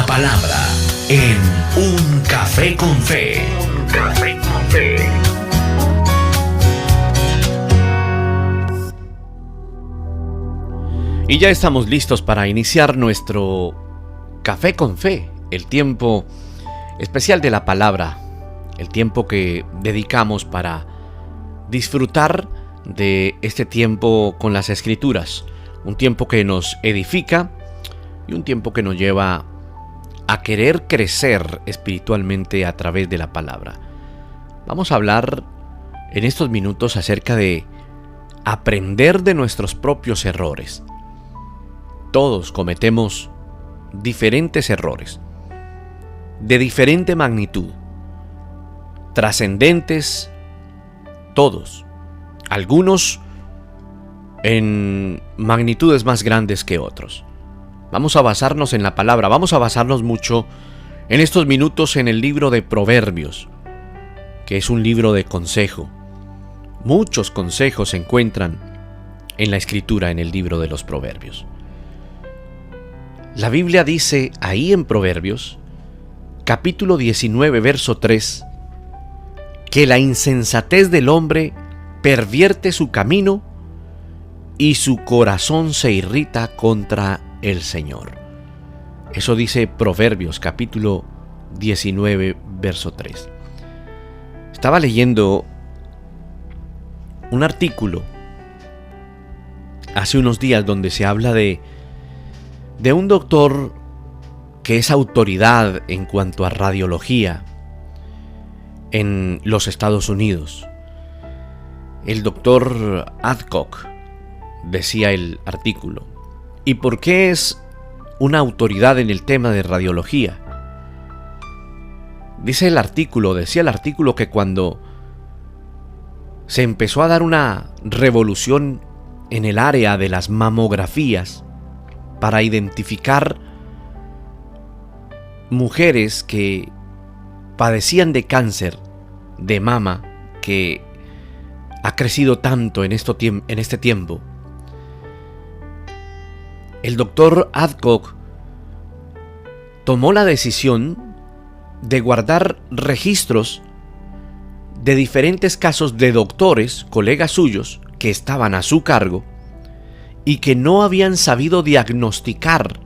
la palabra en Un Café con Fe. Un Café con Fe. Y ya estamos listos para iniciar nuestro Café con Fe, el tiempo especial de la palabra, el tiempo que dedicamos para disfrutar de este tiempo con las Escrituras, un tiempo que nos edifica y un tiempo que nos lleva a querer crecer espiritualmente a través de la palabra. Vamos a hablar en estos minutos acerca de aprender de nuestros propios errores. Todos cometemos diferentes errores, de diferente magnitud, trascendentes, todos, algunos en magnitudes más grandes que otros. Vamos a basarnos en la palabra, vamos a basarnos mucho en estos minutos en el libro de Proverbios, que es un libro de consejo. Muchos consejos se encuentran en la Escritura, en el libro de los Proverbios. La Biblia dice ahí en Proverbios, capítulo 19, verso 3, que la insensatez del hombre pervierte su camino y su corazón se irrita contra el Señor. Eso dice Proverbios, capítulo 19, verso 3. Estaba leyendo un artículo hace unos días donde se habla de un doctor que es autoridad en cuanto a radiología en los Estados Unidos. El doctor Adcock, decía el artículo. ¿Y por qué es una autoridad en el tema de radiología? Decía el artículo que cuando se empezó a dar una revolución en el área de las mamografías para identificar mujeres que padecían de cáncer de mama, que ha crecido tanto en este tiempo, el doctor Adcock tomó la decisión de guardar registros de diferentes casos de doctores, colegas suyos, que estaban a su cargo y que no habían sabido diagnosticar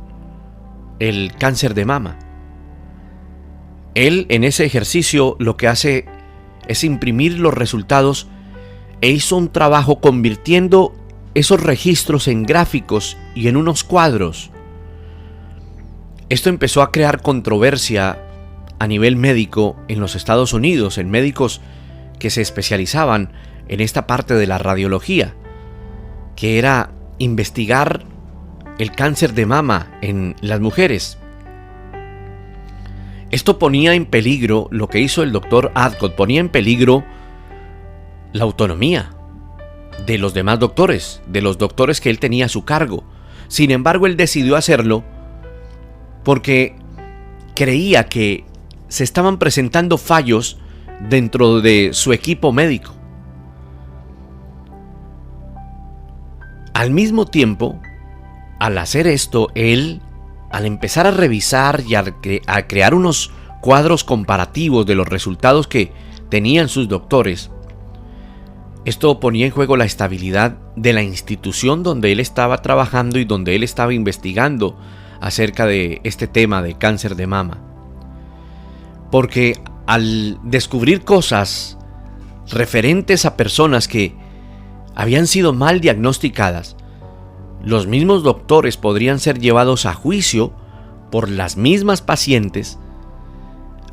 el cáncer de mama. Él, en ese ejercicio, lo que hace es imprimir los resultados e hizo un trabajo convirtiendo esos registros en gráficos y en unos cuadros. Esto empezó a crear controversia a nivel médico en los Estados Unidos, en médicos que se especializaban en esta parte de la radiología, que era investigar el cáncer de mama en las mujeres. Esto ponía en peligro, lo que hizo el doctor Adcock, ponía en peligro la autonomía de los demás doctores, de los doctores que él tenía a su cargo. Sin embargo, él decidió hacerlo porque creía que se estaban presentando fallos dentro de su equipo médico. Al mismo tiempo, al hacer esto, él, al empezar a revisar y a crear unos cuadros comparativos de los resultados que tenían sus doctores, esto ponía en juego la estabilidad de la institución donde él estaba trabajando y donde él estaba investigando acerca de este tema de cáncer de mama. Porque al descubrir cosas referentes a personas que habían sido mal diagnosticadas, los mismos doctores podrían ser llevados a juicio por las mismas pacientes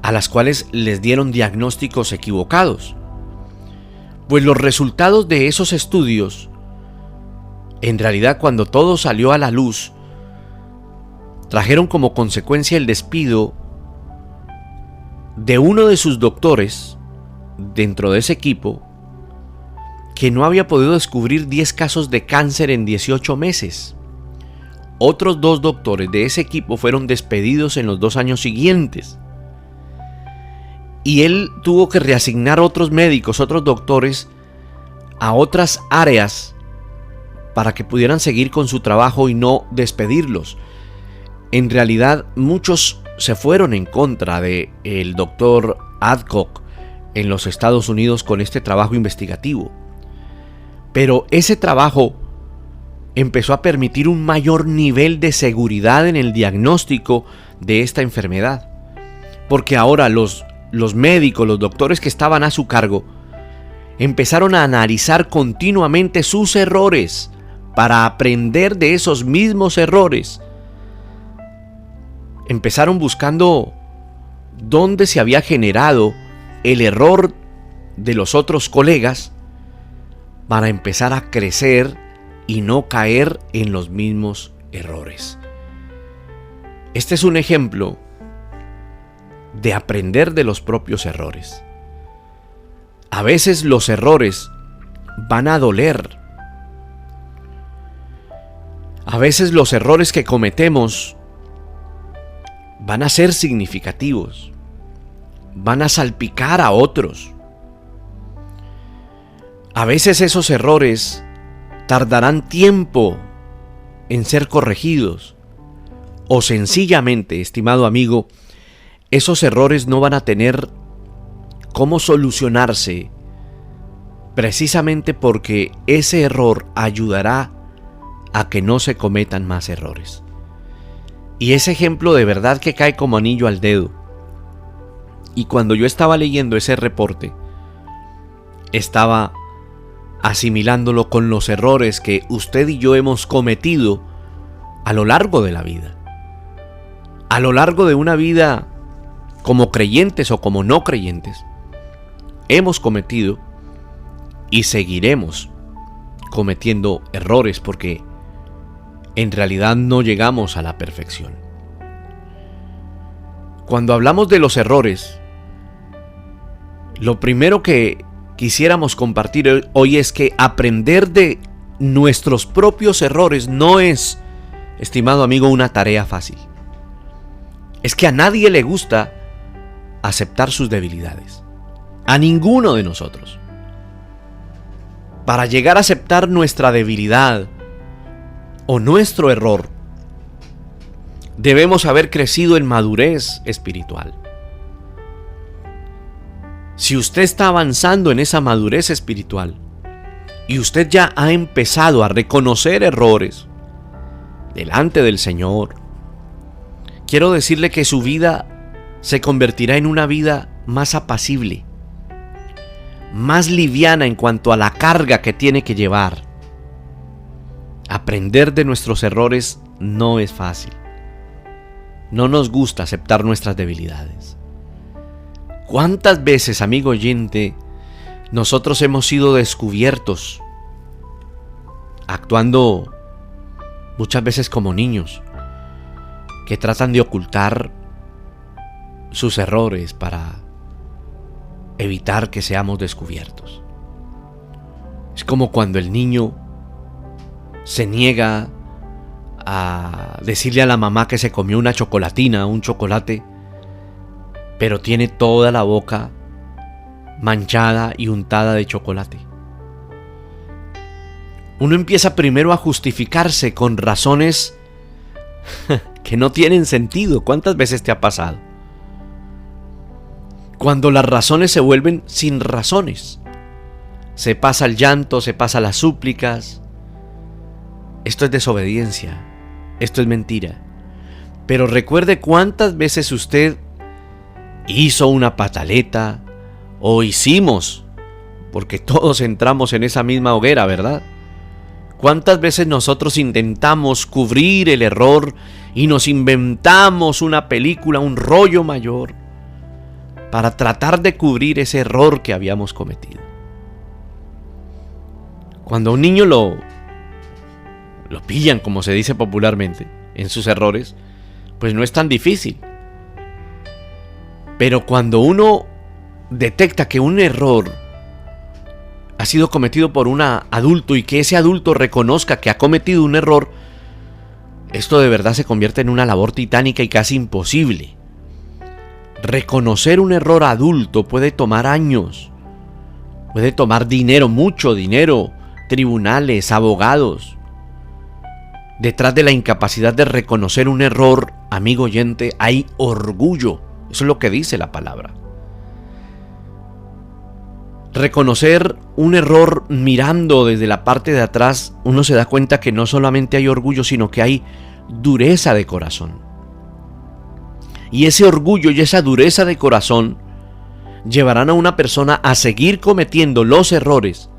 a las cuales les dieron diagnósticos equivocados. Pues los resultados de esos estudios, en realidad, cuando todo salió a la luz, trajeron como consecuencia el despido de uno de sus doctores dentro de ese equipo, que no había podido descubrir 10 casos de cáncer en 18 meses. Otros 2 doctores de ese equipo fueron despedidos en los 2 años siguientes. Y él tuvo que reasignar otros médicos, otros doctores, a otras áreas para que pudieran seguir con su trabajo y no despedirlos. en realidad muchos se fueron en contra de el doctor Adcock en los Estados Unidos con este trabajo investigativo. Pero ese trabajo empezó a permitir un mayor nivel de seguridad en el diagnóstico de esta enfermedad. Porque ahora los médicos, los doctores que estaban a su cargo, empezaron a analizar continuamente sus errores para aprender de esos mismos errores. Empezaron buscando dónde se había generado el error de los otros colegas para empezar a crecer y no caer en los mismos errores. Este es un ejemplo de aprender de los propios errores. A veces los errores van a doler. A veces los errores que cometemos van a ser significativos. Van a salpicar a otros. A veces esos errores tardarán tiempo en ser corregidos. O sencillamente, estimado amigo, esos errores no van a tener cómo solucionarse, precisamente porque ese error ayudará a que no se cometan más errores. Y ese ejemplo de verdad que cae como anillo al dedo. Y cuando yo estaba leyendo ese reporte, estaba asimilándolo con los errores que usted y yo hemos cometido a lo largo de la vida. A lo largo de una vida, como creyentes o como no creyentes, hemos cometido y seguiremos cometiendo errores porque en realidad no llegamos a la perfección. Cuando hablamos de los errores, lo primero que quisiéramos compartir hoy es que aprender de nuestros propios errores no es, estimado amigo, una tarea fácil. Es que a nadie le gusta aceptar sus debilidades. A ninguno de nosotros. Para llegar a aceptar nuestra debilidad o nuestro error, debemos haber crecido en madurez espiritual. Si usted está avanzando en esa madurez espiritual y usted ya ha empezado a reconocer errores delante del Señor, quiero decirle que su vida se convertirá en una vida más apacible, más liviana en cuanto a la carga que tiene que llevar. Aprender de nuestros errores no es fácil. No nos gusta aceptar nuestras debilidades. ¿Cuántas veces, amigo oyente, nosotros hemos sido descubiertos actuando muchas veces como niños que tratan de ocultar sus errores para evitar que seamos descubiertos? Es como cuando el niño se niega a decirle a la mamá que se comió una chocolatina, un chocolate, pero tiene toda la boca manchada y untada de chocolate. Uno empieza primero a justificarse con razones que no tienen sentido. ¿Cuántas veces te ha pasado? Cuando las razones se vuelven sin razones. Se pasa el llanto, se pasa las súplicas. Esto es desobediencia. Esto es mentira. Pero recuerde cuántas veces usted hizo una pataleta o hicimos, porque todos entramos en esa misma hoguera, ¿verdad? ¿Cuántas veces nosotros intentamos cubrir el error y nos inventamos una película, un rollo mayor para tratar de cubrir ese error que habíamos cometido? Cuando a un niño lo pillan, como se dice popularmente, en sus errores, pues no es tan difícil. Pero cuando uno detecta que un error ha sido cometido por un adulto y que ese adulto reconozca que ha cometido un error, esto de verdad se convierte en una labor titánica y casi imposible. Reconocer un error adulto puede tomar años, puede tomar dinero, mucho dinero, tribunales, abogados. Detrás de la incapacidad de reconocer un error amigo oyente, hay orgullo. Eso es lo que dice la palabra. Reconocer un error mirando desde la parte de atrás, uno se da cuenta que no solamente hay orgullo, sino que hay dureza de corazón. Y ese orgullo y esa dureza de corazón llevarán a una persona a seguir cometiendo los errores,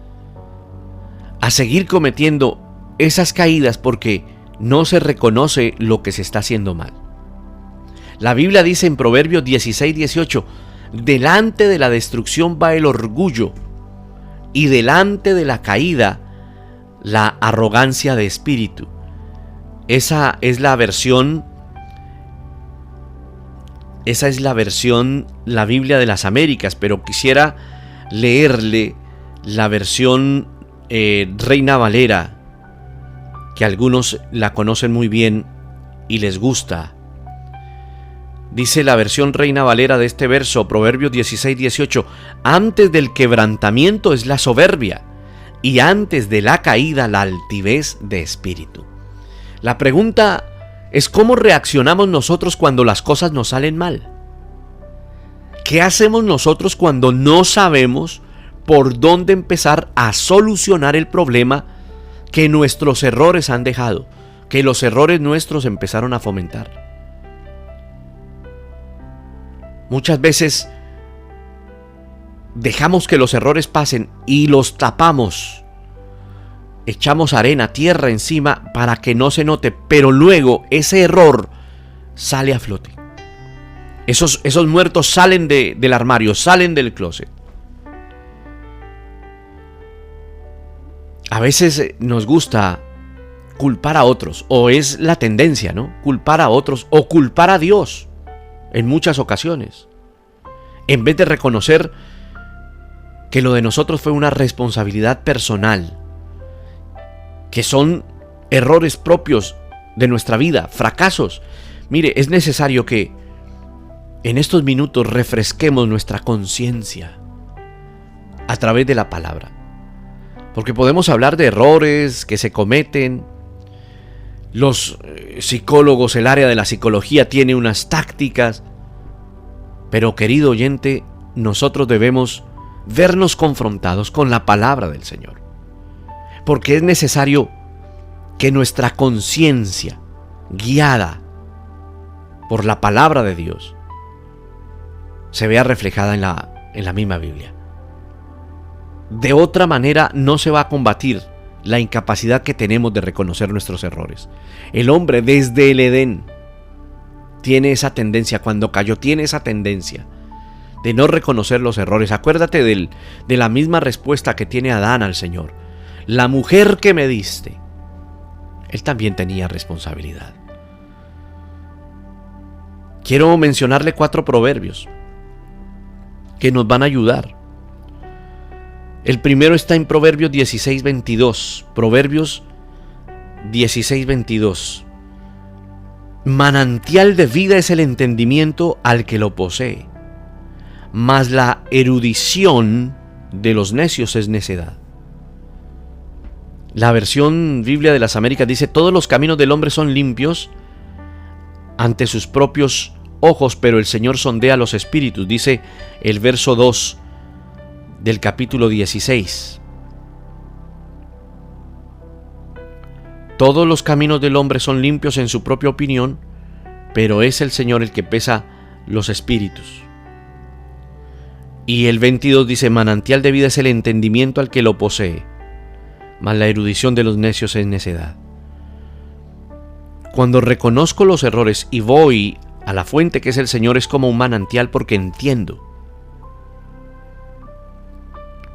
a seguir cometiendo esas caídas porque no se reconoce lo que se está haciendo mal. La Biblia dice en Proverbios 16:18, delante de la destrucción va el orgullo y delante de la caída la arrogancia de espíritu. Esa es la versión, la Biblia de las Américas, pero quisiera leerle la versión Reina Valera, que algunos la conocen muy bien y les gusta. Dice la versión Reina Valera de este verso, Proverbios 16:18, antes del quebrantamiento es la soberbia, y antes de la caída la altivez de espíritu. La pregunta es cómo reaccionamos nosotros cuando las cosas nos salen mal. ¿Qué hacemos nosotros cuando no sabemos por dónde empezar a solucionar el problema que nuestros errores han dejado, que los errores nuestros empezaron a fomentar? Muchas veces dejamos que los errores pasen y los tapamos. Echamos arena, tierra encima para que no se note, pero luego ese error sale a flote. Esos muertos salen del armario, salen del closet. A veces nos gusta culpar a otros, o es la tendencia, ¿no? Culpar a otros o culpar a Dios en muchas ocasiones, en vez de reconocer que lo de nosotros fue una responsabilidad personal, que son errores propios de nuestra vida, fracasos. Mire, es necesario que en estos minutos refresquemos nuestra conciencia a través de la palabra, porque podemos hablar de errores que se cometen. Los psicólogos, el área de la psicología tiene unas tácticas, pero querido oyente, nosotros debemos vernos confrontados con la palabra del Señor, porque es necesario que nuestra conciencia, guiada por la palabra de Dios, se vea reflejada en la misma Biblia. De otra manera no se va a combatir la incapacidad que tenemos de reconocer nuestros errores. El hombre desde el Edén tiene esa tendencia, cuando cayó tiene esa tendencia de no reconocer los errores. Acuérdate de la misma respuesta que tiene Adán al Señor. La mujer que me diste. Él también tenía responsabilidad. Quiero mencionarle 4 proverbios que nos van a ayudar. El primero está en Proverbios 16:22. Proverbios 16:22. Manantial de vida es el entendimiento al que lo posee, mas la erudición de los necios es necedad. La versión Biblia de las Américas dice: todos los caminos del hombre son limpios ante sus propios ojos, pero el Señor sondea los espíritus, dice el verso 2 del capítulo 16. Todos los caminos del hombre son limpios en su propia opinión, pero es el Señor el que pesa los espíritus. Y el 22 dice: manantial de vida es el entendimiento al que lo posee, mas la erudición de los necios es necedad. Cuando reconozco los errores y voy a la fuente que es el Señor, es como un manantial porque entiendo.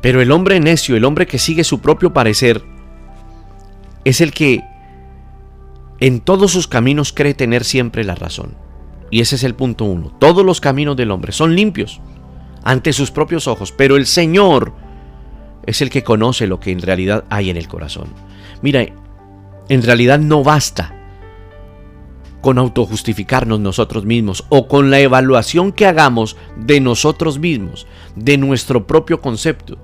Pero el hombre necio, el hombre que sigue su propio parecer, es el que en todos sus caminos cree tener siempre la razón. Y ese es el punto 1. Todos los caminos del hombre son limpios ante sus propios ojos, pero el Señor es el que conoce lo que en realidad hay en el corazón. Mira, en realidad no basta con autojustificarnos nosotros mismos o con la evaluación que hagamos de nosotros mismos, de nuestro propio concepto,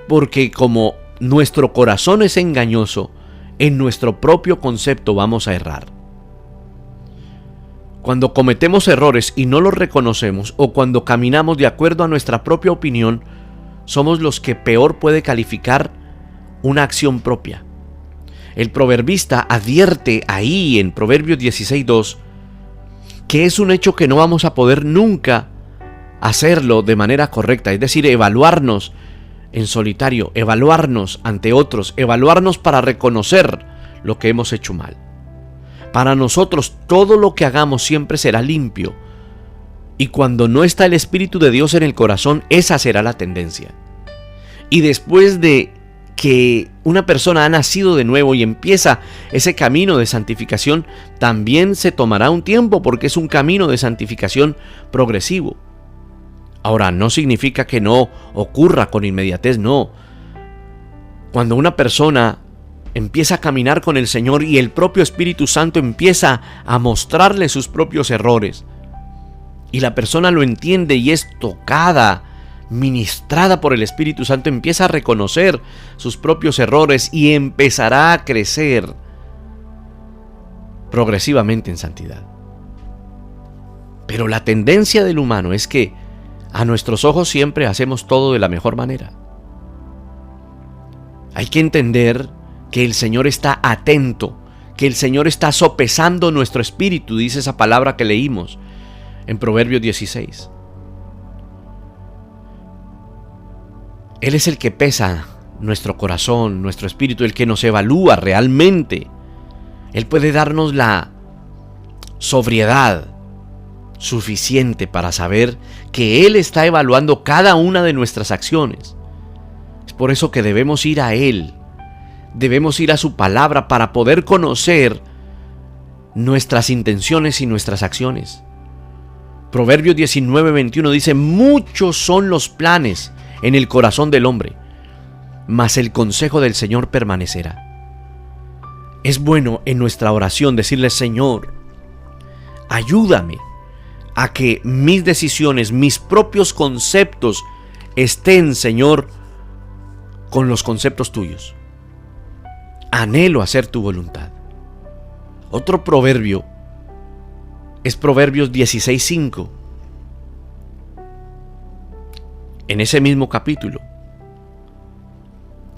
porque como nuestro corazón es engañoso, en nuestro propio concepto vamos a errar. Cuando cometemos errores y no los reconocemos, o cuando caminamos de acuerdo a nuestra propia opinión, somos los que peor puede calificar una acción propia. El proverbista advierte ahí en Proverbios 16:2 que es un hecho que no vamos a poder nunca hacerlo de manera correcta, es decir, evaluarnos en solitario, evaluarnos ante otros, evaluarnos para reconocer lo que hemos hecho mal. Para nosotros todo lo que hagamos siempre será limpio, y cuando no está el Espíritu de Dios en el corazón, esa será la tendencia. Y después de que una persona ha nacido de nuevo y empieza ese camino de santificación, también se tomará un tiempo, porque es un camino de santificación progresivo. Ahora, no significa que no ocurra con inmediatez, no. Cuando una persona empieza a caminar con el Señor y el propio Espíritu Santo empieza a mostrarle sus propios errores, y la persona lo entiende y es tocada, ministrada por el Espíritu Santo, empieza a reconocer sus propios errores y empezará a crecer progresivamente en santidad. Pero la tendencia del humano es que a nuestros ojos siempre hacemos todo de la mejor manera. Hay que entender que el Señor está atento, que el Señor está sopesando nuestro espíritu, dice esa palabra que leímos en Proverbios 16. Él es el que pesa nuestro corazón, nuestro espíritu, el que nos evalúa realmente. Él puede darnos la sobriedad suficiente para saber que Él está evaluando cada una de nuestras acciones. Es por eso que debemos ir a Él, debemos ir a su palabra para poder conocer nuestras intenciones y nuestras acciones. Proverbios 19:21 dice: muchos son los planes en el corazón del hombre, mas el consejo del Señor permanecerá. Es bueno en nuestra oración decirle: Señor, ayúdame a que mis decisiones, mis propios conceptos estén, Señor, con los conceptos tuyos. Anhelo hacer tu voluntad. Otro proverbio es Proverbios 16:5. En ese mismo capítulo: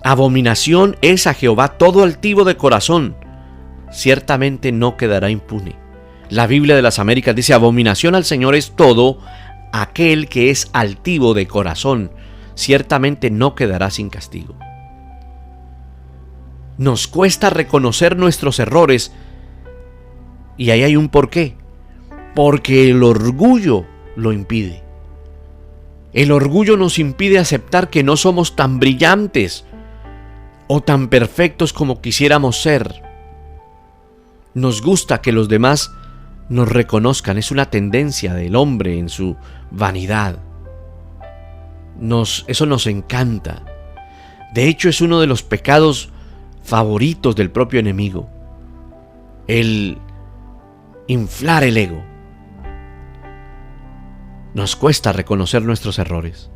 abominación es a Jehová todo altivo de corazón, ciertamente no quedará impune. La Biblia de las Américas dice: abominación al Señor es todo aquel que es altivo de corazón, ciertamente no quedará sin castigo. Nos cuesta reconocer nuestros errores, y ahí hay un porqué. Porque el orgullo lo impide. El orgullo nos impide aceptar que no somos tan brillantes o tan perfectos como quisiéramos ser. Nos gusta que los demás nos reconozcan, es una tendencia del hombre en su vanidad. Eso nos encanta. De hecho, es uno de los pecados favoritos del propio enemigo, el inflar el ego. Nos cuesta reconocer nuestros errores,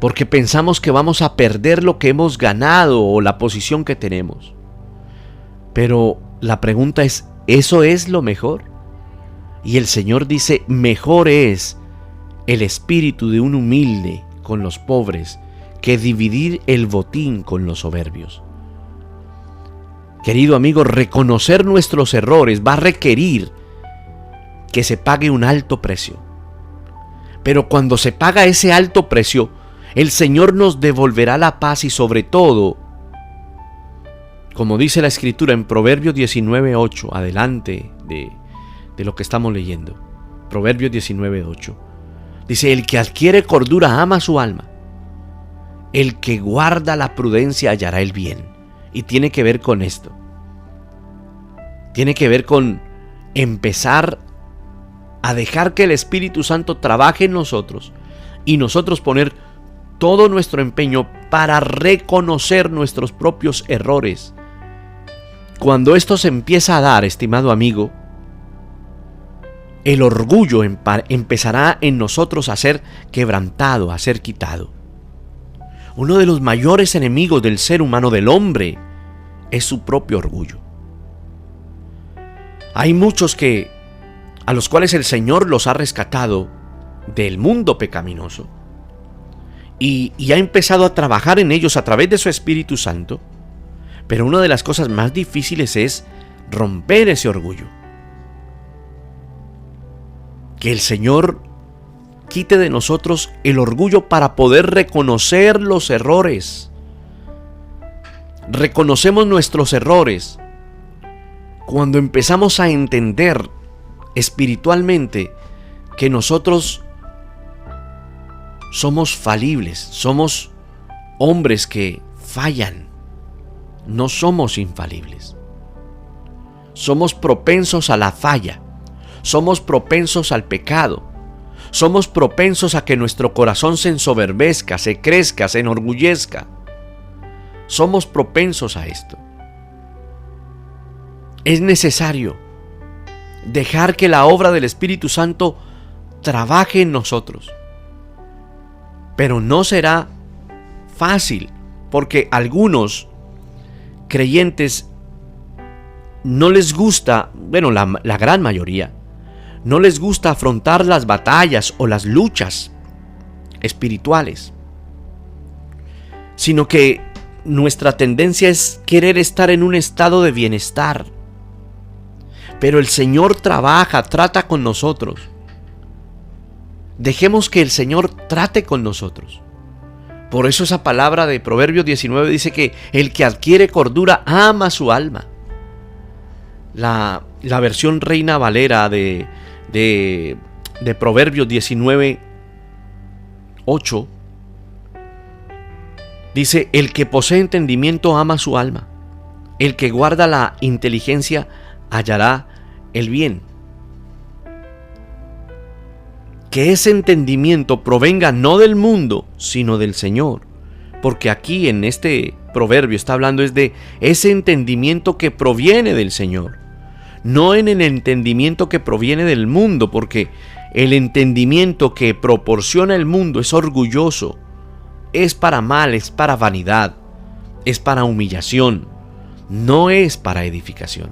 porque pensamos que vamos a perder lo que hemos ganado o la posición que tenemos. Pero la pregunta es: ¿eso es lo mejor? Y el Señor dice: mejor es el espíritu de un humilde con los pobres que dividir el botín con los soberbios. Querido amigo, reconocer nuestros errores va a requerir que se pague un alto precio. Pero cuando se paga ese alto precio, el Señor nos devolverá la paz y, sobre todo, como dice la Escritura en Proverbios 19:8, adelante de lo que estamos leyendo. Proverbios 19:8. Dice: el que adquiere cordura ama su alma. El que guarda la prudencia hallará el bien. Y tiene que ver con esto. Tiene que ver con empezar a dejar que el Espíritu Santo trabaje en nosotros y nosotros poner todo nuestro empeño para reconocer nuestros propios errores. Cuando esto se empieza a dar, estimado amigo, el orgullo empezará en nosotros a ser quebrantado, a ser quitado. Uno de los mayores enemigos del ser humano, del hombre, es su propio orgullo. Hay muchos que a los cuales el Señor los ha rescatado del mundo pecaminoso y ha empezado a trabajar en ellos a través de su Espíritu Santo. Pero una de las cosas más difíciles es romper ese orgullo. Que el Señor quite de nosotros el orgullo para poder reconocer los errores. Reconocemos nuestros errores cuando empezamos a entender espiritualmente que nosotros somos falibles, somos hombres que fallan. No somos infalibles. Somos propensos a la falla. Somos propensos al pecado. Somos propensos a que nuestro corazón se ensoberbezca, se crezca, se enorgullezca. Somos propensos a esto. Es necesario dejar que la obra del Espíritu Santo trabaje en nosotros. Pero no será fácil, porque algunos creyentes no les gusta, bueno, la gran mayoría, no les gusta afrontar las batallas o las luchas espirituales, sino que nuestra tendencia es querer estar en un estado de bienestar. Pero el Señor trata con nosotros. Dejemos que el Señor trate con nosotros. Por eso esa palabra de Proverbios 19 dice que el que adquiere cordura ama su alma. La versión Reina Valera de Proverbios 19, 8 dice: el que posee entendimiento ama su alma. El que guarda la inteligencia hallará el bien. Que ese entendimiento provenga no del mundo, sino del Señor. Porque aquí en este proverbio está hablando es de ese entendimiento que proviene del Señor. No en el entendimiento que proviene del mundo, porque el entendimiento que proporciona el mundo es orgulloso, es para mal, es para vanidad, es para humillación, no es para edificación.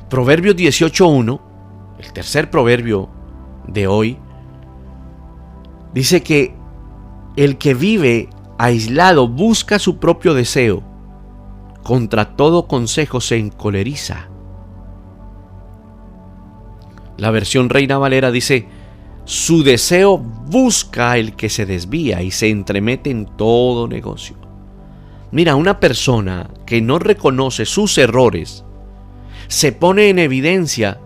Proverbios 18:1, el tercer proverbio de hoy, dice que el que vive aislado busca su propio deseo, contra todo consejo se encoleriza. La versión Reina Valera dice: su deseo busca el que se desvía y se entremete en todo negocio. Mira, una persona que no reconoce sus errores se pone en evidencia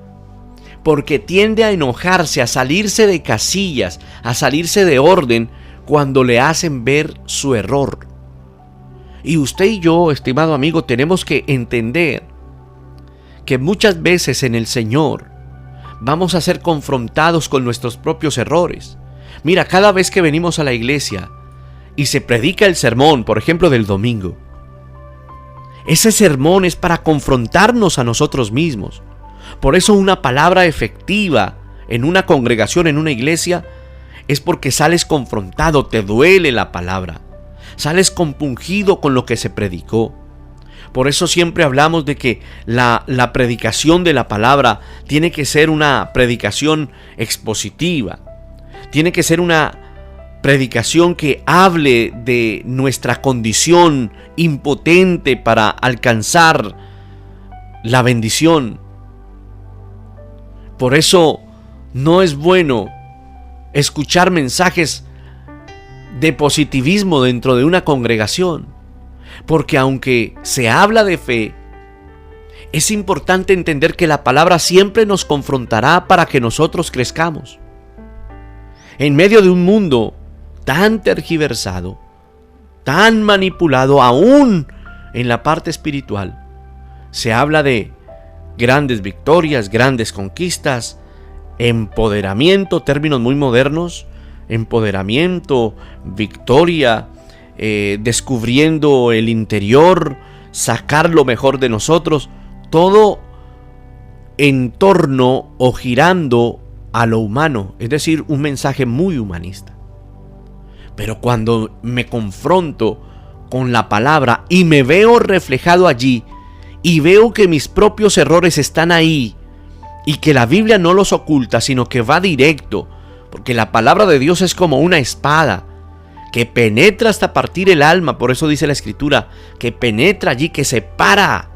porque tiende a enojarse, a salirse de casillas, a salirse de orden cuando le hacen ver su error. Y usted y yo, estimado amigo, tenemos que entender que muchas veces en el Señor vamos a ser confrontados con nuestros propios errores. Mira, cada vez que venimos a la iglesia y se predica el sermón, por ejemplo, del domingo, ese sermón es para confrontarnos a nosotros mismos. Por eso una palabra efectiva en una congregación, en una iglesia, es porque sales confrontado, te duele la palabra, sales compungido con lo que se predicó. Por eso siempre hablamos de que la predicación de la palabra tiene que ser una predicación expositiva, tiene que ser una predicación que hable de nuestra condición impotente para alcanzar la bendición. Por eso no es bueno escuchar mensajes de positivismo dentro de una congregación, porque aunque se habla de fe, es importante entender que la palabra siempre nos confrontará para que nosotros crezcamos. En medio de un mundo tan tergiversado, tan manipulado, aún en la parte espiritual, se habla de grandes victorias, grandes conquistas, empoderamiento, términos muy modernos, empoderamiento, victoria, descubriendo el interior, sacar lo mejor de nosotros, todo en torno o girando a lo humano, es decir, un mensaje muy humanista. Pero cuando me confronto con la palabra y me veo reflejado allí y veo que mis propios errores están ahí y que la Biblia no los oculta, sino que va directo, porque la palabra de Dios es como una espada que penetra hasta partir el alma. Por eso dice la Escritura, que penetra allí, que separa.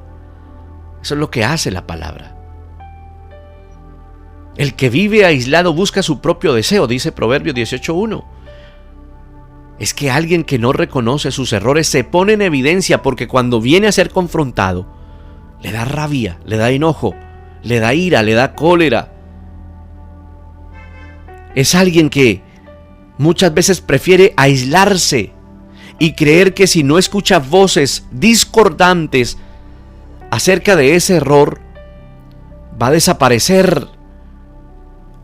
Eso es lo que hace la palabra. El que vive aislado busca su propio deseo, dice Proverbios 18:1. Es que alguien que no reconoce sus errores se pone en evidencia, porque cuando viene a ser confrontado, le da rabia, le da enojo, le da ira, le da cólera. Es alguien que muchas veces prefiere aislarse y creer que si no escucha voces discordantes acerca de ese error, va a desaparecer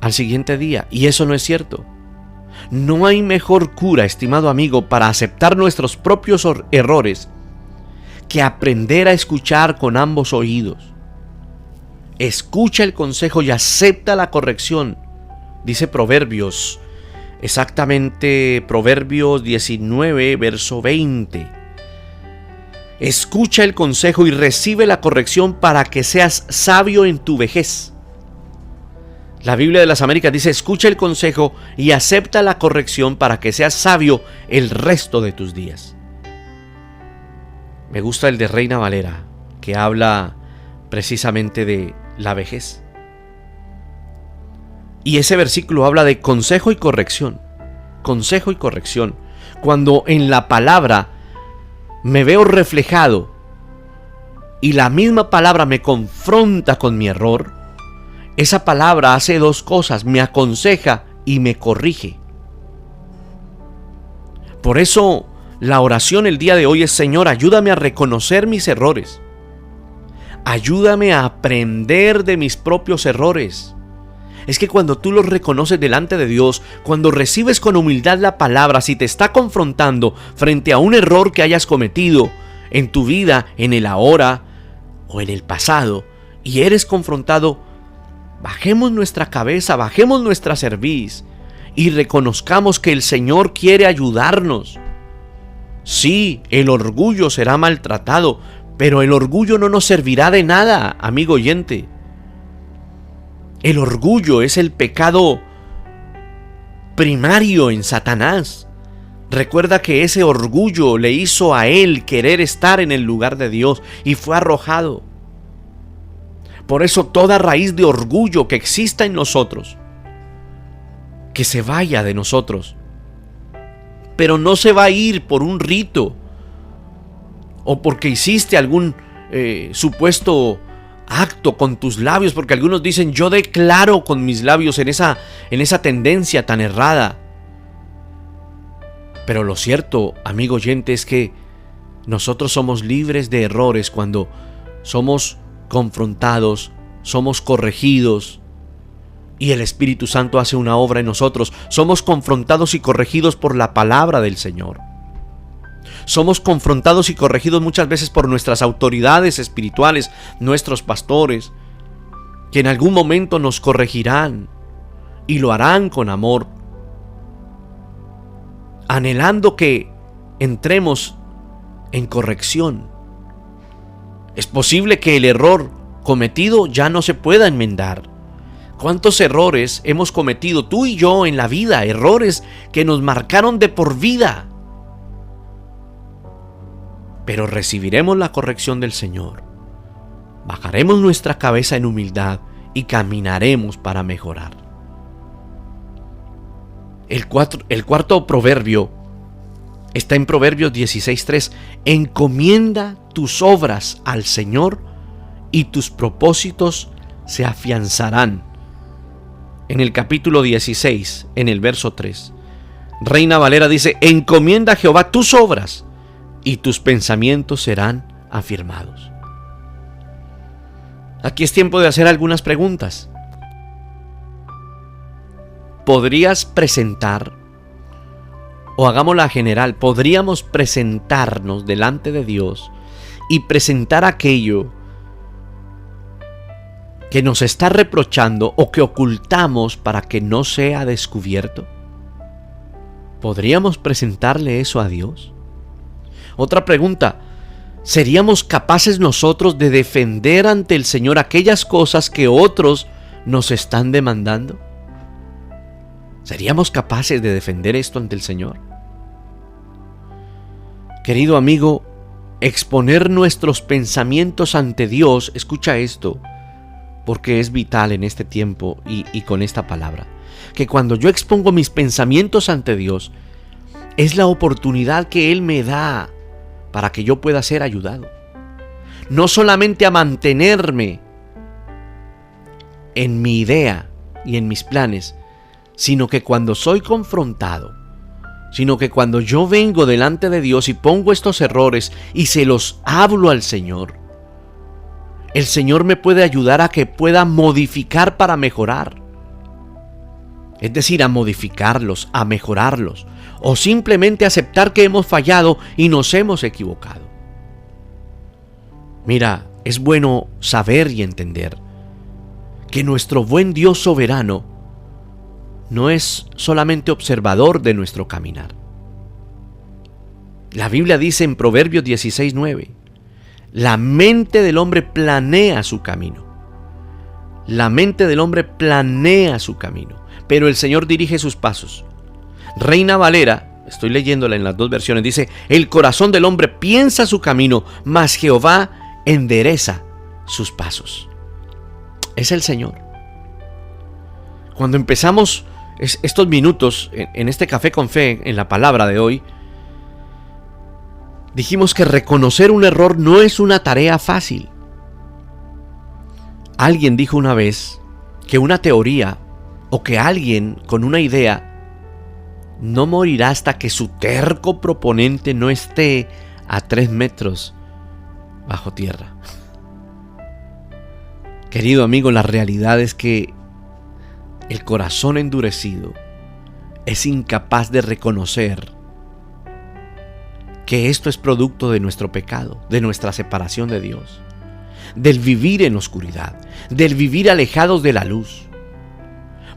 al siguiente día. Y eso no es cierto. No hay mejor cura, estimado amigo, para aceptar nuestros propios errores que aprender a escuchar con ambos oídos. Escucha el consejo y acepta la corrección. Dice Proverbios, exactamente Proverbios 19, verso 20. Escucha el consejo y recibe la corrección para que seas sabio en tu vejez. La Biblia de las Américas dice, escucha el consejo y acepta la corrección para que seas sabio el resto de tus días. Me gusta el de Reina Valera, que habla precisamente de la vejez. Y ese versículo habla de consejo y corrección. Consejo y corrección. Cuando en la palabra me veo reflejado y la misma palabra me confronta con mi error, esa palabra hace dos cosas: me aconseja y me corrige. Por eso la oración el día de hoy es: Señor, ayúdame a reconocer mis errores. Ayúdame a aprender de mis propios errores. Es que cuando tú los reconoces delante de Dios, cuando recibes con humildad la palabra, si te está confrontando frente a un error que hayas cometido en tu vida, en el ahora o en el pasado, y eres confrontado, bajemos nuestra cabeza, bajemos nuestra cerviz y reconozcamos que el Señor quiere ayudarnos. Sí, el orgullo será maltratado, pero el orgullo no nos servirá de nada, amigo oyente. El orgullo es el pecado primario en Satanás. Recuerda que ese orgullo le hizo a él querer estar en el lugar de Dios y fue arrojado. Por eso toda raíz de orgullo que exista en nosotros, que se vaya de nosotros. Pero no se va a ir por un rito o porque hiciste algún supuesto acto con tus labios, porque algunos dicen: yo declaro con mis labios, en esa tendencia tan errada. Pero lo cierto, amigo oyente, es que nosotros somos libres de errores cuando somos confrontados, somos corregidos y el Espíritu Santo hace una obra en nosotros. Somos confrontados y corregidos por la palabra del Señor. Somos confrontados y corregidos muchas veces por nuestras autoridades espirituales, nuestros pastores, que en algún momento nos corregirán y lo harán con amor, anhelando que entremos en corrección. Es posible que el error cometido ya no se pueda enmendar. ¿Cuántos errores hemos cometido tú y yo en la vida? Errores que nos marcaron de por vida. Pero recibiremos la corrección del Señor. Bajaremos nuestra cabeza en humildad y caminaremos para mejorar. El cuarto proverbio está en Proverbios 16:3. Encomienda tus obras al Señor y tus propósitos se afianzarán. En el capítulo 16, en el verso 3, Reina Valera dice: encomienda a Jehová tus obras y tus pensamientos serán afirmados. Aquí es tiempo de hacer algunas preguntas. ¿Podrías presentar, o hagámosla general, podríamos presentarnos delante de Dios y presentar aquello que nos está reprochando o que ocultamos para que no sea descubierto? ¿Podríamos presentarle eso a Dios? Otra pregunta: ¿seríamos capaces nosotros de defender ante el Señor aquellas cosas que otros nos están demandando? ¿Seríamos capaces de defender esto ante el Señor? Querido amigo, exponer nuestros pensamientos ante Dios, escucha esto, porque es vital en este tiempo y con esta palabra, que cuando yo expongo mis pensamientos ante Dios, es la oportunidad que Él me da para que yo pueda ser ayudado. No solamente a mantenerme en mi idea y en mis planes, sino que cuando soy confrontado, sino que cuando yo vengo delante de Dios y pongo estos errores y se los hablo al Señor, el Señor me puede ayudar a que pueda modificar para mejorar. Es decir, a modificarlos, a mejorarlos, o simplemente aceptar que hemos fallado y nos hemos equivocado. Mira, es bueno saber y entender que nuestro buen Dios soberano no es solamente observador de nuestro caminar. La Biblia dice en Proverbios 16:9, la mente del hombre planea su camino. La mente del hombre planea su camino, pero el Señor dirige sus pasos. Reina Valera, estoy leyéndola en las dos versiones, dice, el corazón del hombre piensa su camino, mas Jehová endereza sus pasos. Es el Señor. Cuando empezamos estos minutos en este Café con Fe, en la palabra de hoy, dijimos que reconocer un error no es una tarea fácil. Alguien dijo una vez que una teoría o que alguien con una idea no morirá hasta que su terco proponente no esté a 3 metros bajo tierra. Querido amigo, la realidad es que el corazón endurecido es incapaz de reconocer que esto es producto de nuestro pecado, de nuestra separación de Dios, del vivir en oscuridad, del vivir alejados de la luz.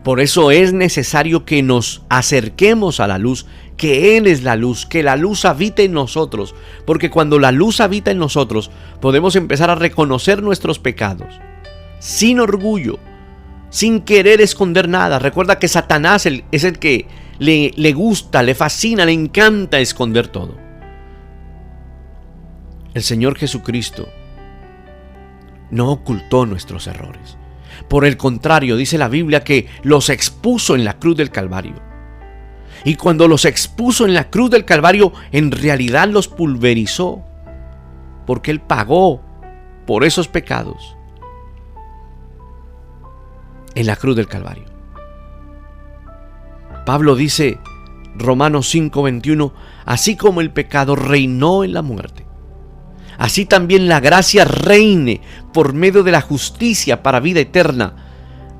Por eso es necesario que nos acerquemos a la luz, que Él es la luz, que la luz habite en nosotros, porque cuando la luz habita en nosotros, podemos empezar a reconocer nuestros pecados, sin orgullo, sin querer esconder nada. Recuerda que Satanás es el que le gusta, le fascina, le encanta esconder todo. El Señor Jesucristo no ocultó nuestros errores. Por el contrario, dice la Biblia que los expuso en la cruz del Calvario. Y cuando los expuso en la cruz del Calvario, en realidad los pulverizó, porque Él pagó por esos pecados en la cruz del Calvario. Pablo dice, Romanos 5:21, así como el pecado reinó en la muerte, así también la gracia reine por medio de la justicia para vida eterna,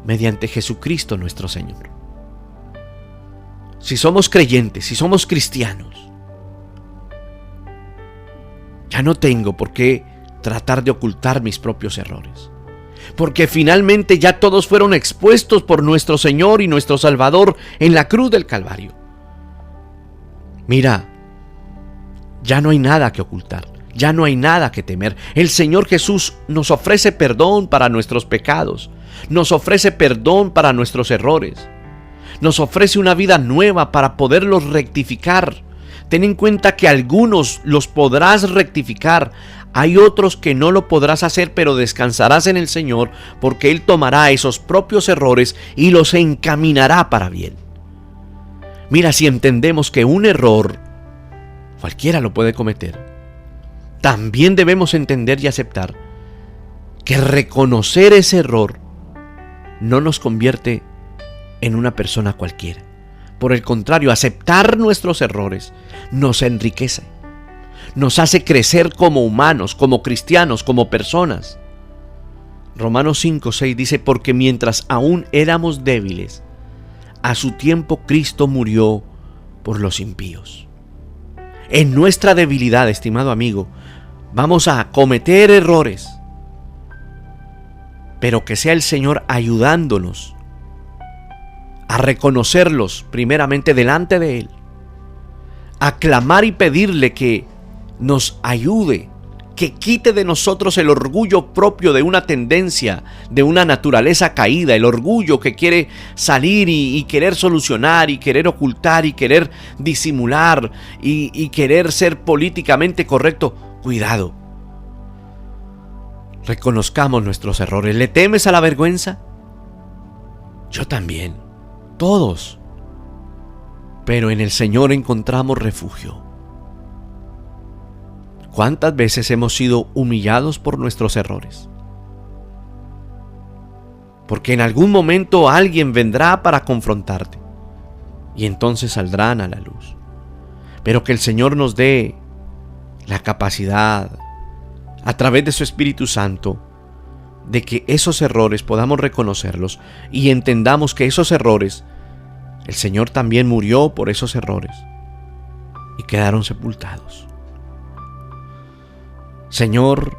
mediante Jesucristo nuestro Señor. Si somos creyentes, si somos cristianos, ya no tengo por qué tratar de ocultar mis propios errores, porque finalmente ya todos fueron expuestos por nuestro Señor y nuestro Salvador en la cruz del Calvario. Mira, ya no hay nada que ocultar, ya no hay nada que temer. El Señor Jesús nos ofrece perdón para nuestros pecados, nos ofrece perdón para nuestros errores, nos ofrece una vida nueva para poderlos rectificar. Ten en cuenta que algunos los podrás rectificar, hay otros que no lo podrás hacer, pero descansarás en el Señor, porque Él tomará esos propios errores y los encaminará para bien. Mira, si entendemos que un error cualquiera lo puede cometer, también debemos entender y aceptar que reconocer ese error no nos convierte en una persona cualquiera. Por el contrario, aceptar nuestros errores nos enriquece, nos hace crecer como humanos, como cristianos, como personas. Romanos 5:6 dice, porque mientras aún éramos débiles, a su tiempo Cristo murió por los impíos. En nuestra debilidad, estimado amigo, vamos a cometer errores, pero que sea el Señor ayudándonos a reconocerlos primeramente delante de Él, a clamar y pedirle que nos ayude, que quite de nosotros el orgullo propio de una tendencia, de una naturaleza caída, el orgullo que quiere salir y querer solucionar y querer ocultar y querer disimular y querer ser políticamente correcto. Cuidado. Reconozcamos nuestros errores. ¿Le temes a la vergüenza? Yo también. Todos. Pero en el Señor encontramos refugio. ¿Cuántas veces hemos sido humillados por nuestros errores? Porque en algún momento alguien vendrá para confrontarte y entonces saldrán a la luz. Pero que el Señor nos dé la capacidad, a través de su Espíritu Santo, de que esos errores podamos reconocerlos y entendamos que esos errores, el Señor también murió por esos errores y quedaron sepultados. Señor,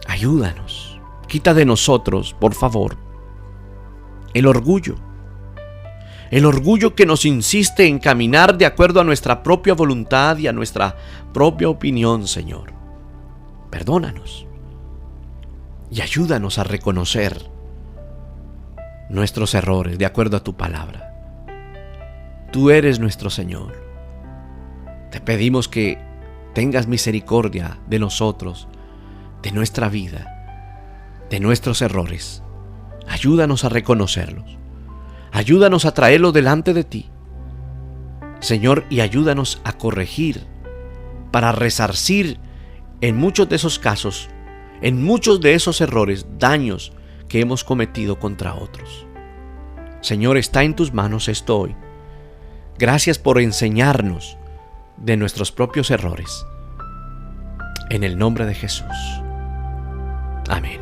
ayúdanos, quita de nosotros, por favor, el orgullo que nos insiste en caminar de acuerdo a nuestra propia voluntad y a nuestra propia opinión, Señor. Perdónanos y ayúdanos a reconocer nuestros errores de acuerdo a tu palabra. Tú eres nuestro Señor. Te pedimos que tengas misericordia de nosotros, de nuestra vida, de nuestros errores. Ayúdanos a reconocerlos. Ayúdanos a traerlos delante de ti, Señor, y ayúdanos a corregir para resarcir en muchos de esos casos, en muchos de esos errores, daños que hemos cometido contra otros. Señor, está en tus manos esto hoy. Gracias por enseñarnos de nuestros propios errores. En el nombre de Jesús. Amén.